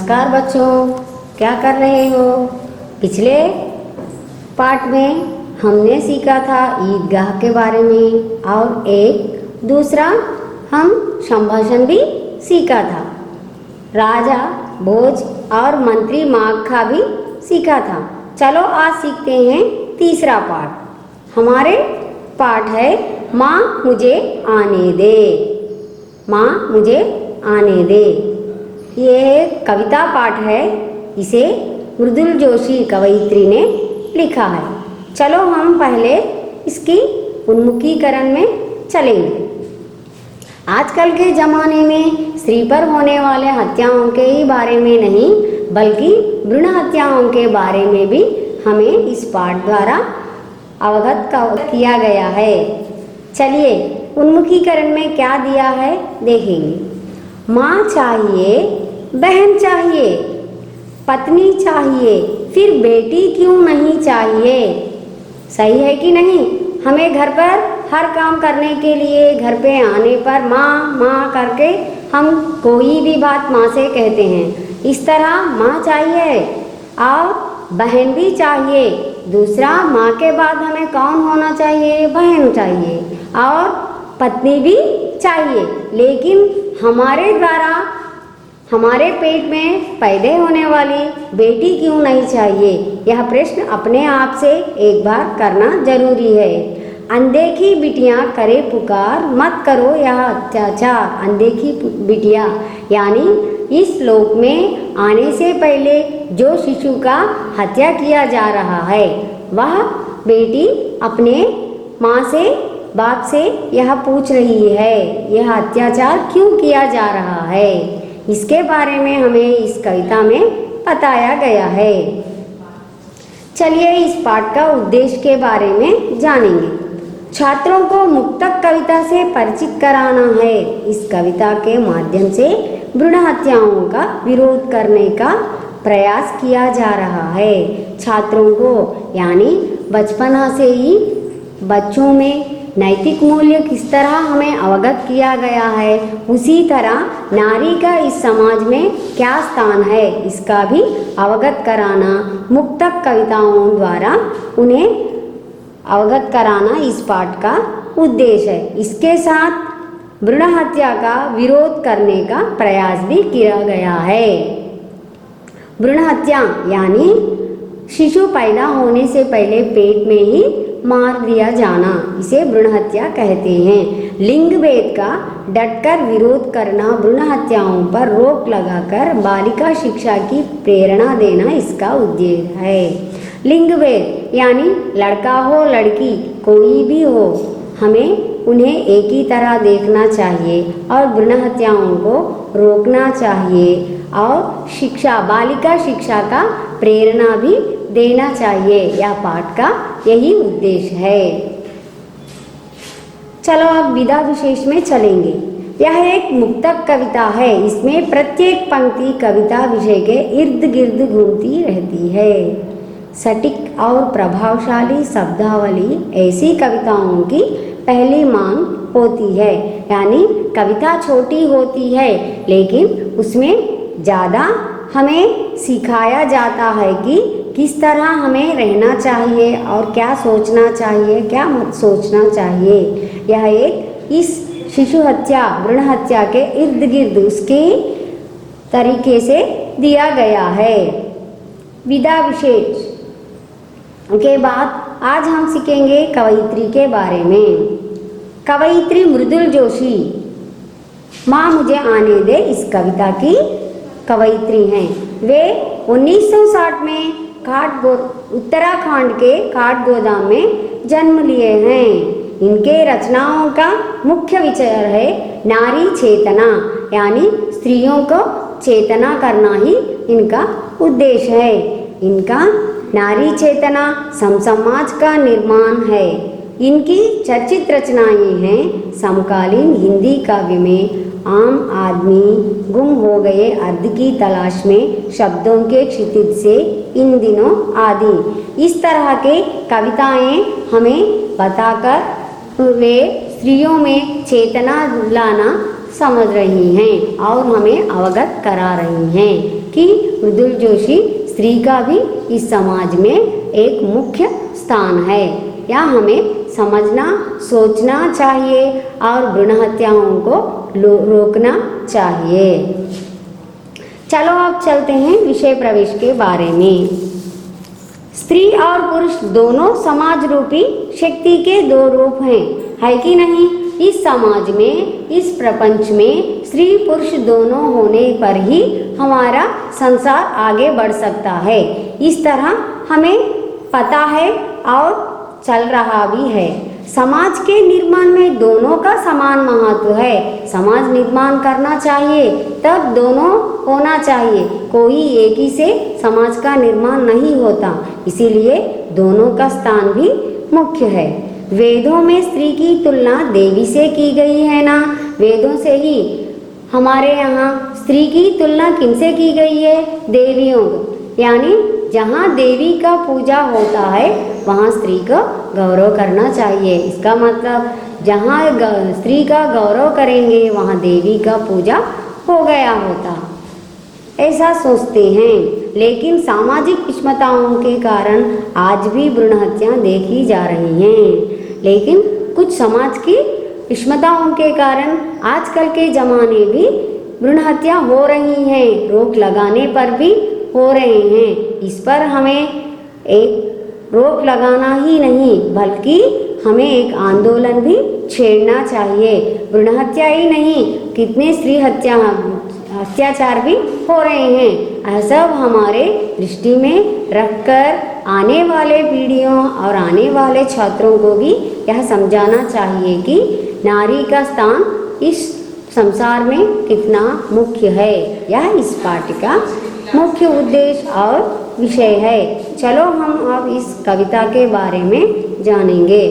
नमस्कार बच्चों, क्या कर रहे हो? पिछले पाठ में हमने सीखा था ईदगाह के बारे में और एक दूसरा हम संभाषण भी सीखा था। राजा भोज और मंत्री माघ भी सीखा था। चलो आज सीखते हैं तीसरा पाठ। हमारे पाठ है माँ मुझे आने दे। माँ मुझे आने दे। ये कविता पाठ है, इसे मृदुल जोशी कवयित्री ने लिखा है। चलो हम पहले इसकी उन्मुखीकरण में चलेंगे। आजकल के ज़माने में स्त्री पर होने वाले हत्याओं के ही बारे में नहीं बल्कि भ्रूण हत्याओं के बारे में भी हमें इस पाठ द्वारा अवगत किया गया है। चलिए उन्मुखीकरण में क्या दिया है देखेंगे। माँ चाहिए, बहन चाहिए, पत्नी चाहिए, फिर बेटी क्यों नहीं चाहिए? सही है कि नहीं? हमें घर पर हर काम करने के लिए घर पे आने पर माँ माँ करके हम कोई भी बात माँ से कहते हैं। इस तरह माँ चाहिए और बहन भी चाहिए। दूसरा माँ के बाद हमें कौन होना चाहिए? बहन चाहिए और पत्नी भी चाहिए। लेकिन हमारे द्वारा हमारे पेट में पैदा होने वाली बेटी क्यों नहीं चाहिए? यह प्रश्न अपने आप से एक बार करना जरूरी है। अनदेखी बिटियाँ करे पुकार, मत करो यह अत्याचार। अनदेखी बिटिया यानी इस लोक में आने से पहले जो शिशु का हत्या किया जा रहा है, वह बेटी अपने माँ से बाप से यह पूछ रही है, यह अत्याचार क्यों किया जा रहा है? इसके बारे में हमें इस कविता में बताया गया है। चलिए इस पाठ का उद्देश्य के बारे में जानेंगे। छात्रों को मुक्तक कविता से परिचित कराना है। इस कविता के माध्यम से भ्रूण हत्याओं का विरोध करने का प्रयास किया जा रहा है। छात्रों को यानी बचपना से ही बच्चों में नैतिक मूल्य किस तरह हमें अवगत किया गया है, उसी तरह नारी का इस समाज में क्या स्थान है, इसका भी अवगत कराना मुक्तक कविताओं द्वारा उन्हें अवगत कराना इस पाठ का उद्देश्य है। इसके साथ भ्रूण हत्या का विरोध करने का प्रयास भी किया गया है। भ्रूण हत्या यानी शिशु पैदा होने से पहले पेट में ही मार दिया जाना, इसे भ्रूण हत्या कहते हैं। लिंग भेद का डटकर विरोध करना, भ्रूण हत्याओं पर रोक लगाकर बालिका शिक्षा की प्रेरणा देना इसका उद्देश्य है। लिंग भेद यानी लड़का हो लड़की कोई भी हो, हमें उन्हें एक ही तरह देखना चाहिए और भ्रूण हत्याओं को रोकना चाहिए और शिक्षा बालिका शिक्षा का प्रेरणा भी देना चाहिए। यह पाठ का यही उद्देश्य है। चलो अब विधा विशेष में चलेंगे। यह एक मुक्तक कविता है। इसमें प्रत्येक पंक्ति कविता विषय के इर्द गिर्द घूमती रहती है। सटीक और प्रभावशाली शब्दावली ऐसी कविताओं की पहली मांग होती है। यानी कविता छोटी होती है लेकिन उसमें ज़्यादा हमें सिखाया जाता है कि किस तरह हमें रहना चाहिए और क्या सोचना चाहिए, क्या मत सोचना चाहिए। यह एक इस शिशु हत्या भ्रूण हत्या के इर्द गिर्द उसके तरीके से दिया गया है। विधा विशेष के बाद आज हम सीखेंगे कवयित्री के बारे में। कवयित्री मृदुल जोशी माँ मुझे आने दे इस कविता की कवयित्री हैं। वे 1960 में उत्तराखंड के काठगोदाम में जन्म लिए हैं। इनके रचनाओं का मुख्य विचार है नारी चेतना, यानी स्त्रियों को चेतना करना ही इनका उद्देश्य है। इनका नारी चेतना समाज का निर्माण है। इनकी चर्चित रचनाएं हैं समकालीन हिंदी काव्य में आम आदमी, गुम हो गए अर्ध की तलाश में, शब्दों के क्षितिज से इन दिनों आदि। इस तरह के कविताएं हमें बताकर वे स्त्रियों में चेतना लाना समझ रही हैं और हमें अवगत करा रही हैं। कि मृदुल जोशी स्त्री का भी इस समाज में एक मुख्य स्थान है। यह हमें समझना सोचना चाहिए और भ्रूण हत्याओं को रोकना चाहिए। चलो अब चलते हैं विषय प्रवेश के बारे में। स्त्री और पुरुष दोनों समाज रूपी शक्ति के दो रूप हैं, है कि नहीं? इस समाज में, इस प्रपंच में स्त्री पुरुष दोनों होने पर ही हमारा संसार आगे बढ़ सकता है। इस तरह हमें पता है और चल रहा भी है। समाज के निर्माण में दोनों का समान महत्व है। समाज निर्माण करना चाहिए तब दोनों होना चाहिए, कोई एक ही से समाज का निर्माण नहीं होता, इसीलिए दोनों का स्थान भी मुख्य है। वेदों में स्त्री की तुलना देवी से की गई है ना, वेदों से ही हमारे यहाँ स्त्री की तुलना किनसे की गई है? देवियों, यानी जहाँ देवी का पूजा होता है वहाँ स्त्री का गौरव करना चाहिए। इसका मतलब जहाँ स्त्री का गौरव करेंगे वहाँ देवी का पूजा हो गया होता, ऐसा सोचते हैं। लेकिन सामाजिक विषमताओं के कारण आज भी भ्रूण हत्या देखी जा रही हैं। लेकिन कुछ समाज की विषमताओं के कारण आजकल के ज़माने भी भ्रूण हत्या हो रही हैं, रोक लगाने पर भी हो रहे हैं। इस पर हमें एक रोक लगाना ही नहीं बल्कि हमें एक आंदोलन भी छेड़ना चाहिए। भ्रूण हत्या ही नहीं, कितने स्त्री अत्याचार भी हो रहे हैं। यह सब हमारे दृष्टि में रखकर आने वाले पीढ़ियों और आने वाले छात्रों को भी यह समझाना चाहिए कि नारी का स्थान इस संसार में कितना मुख्य है। यह इस पाठ का मुख्य उद्देश्य और विषय है। चलो हम अब इस कविता के बारे में जानेंगे।